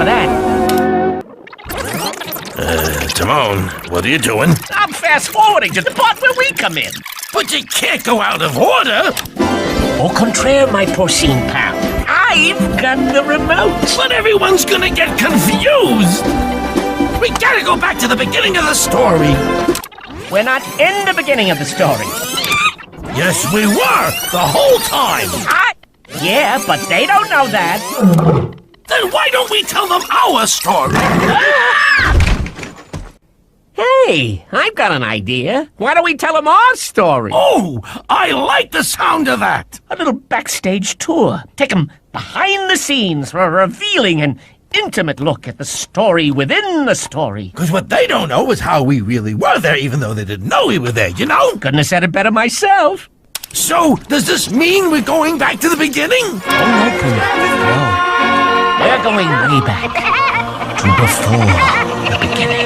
enough of that. Timon, what are you doing? I'm fast-forwarding to the part where we come in. But you can't go out of order! Au contraire, my porcine pal. I've got the remote. But everyone's gonna get confused! We gotta go back to the beginning of the story! We're not in the beginning of the story. Yes, we were! The whole time! Yeah, but they don't know that. Then why don't we tell them our story? Hey, I've got an idea. Why don't we tell them our story? Oh, I like the sound of that! A little backstage tour. Take them behind the scenes for a revealing and intimate look at the story within the story. Because what they don't know is how we really were there, even though they didn't know we were there, you know? Couldn't have said it better myself. So, does this mean we're going back to the beginning? Oh, no, Pumbaa. No. We're going way back to before the beginning.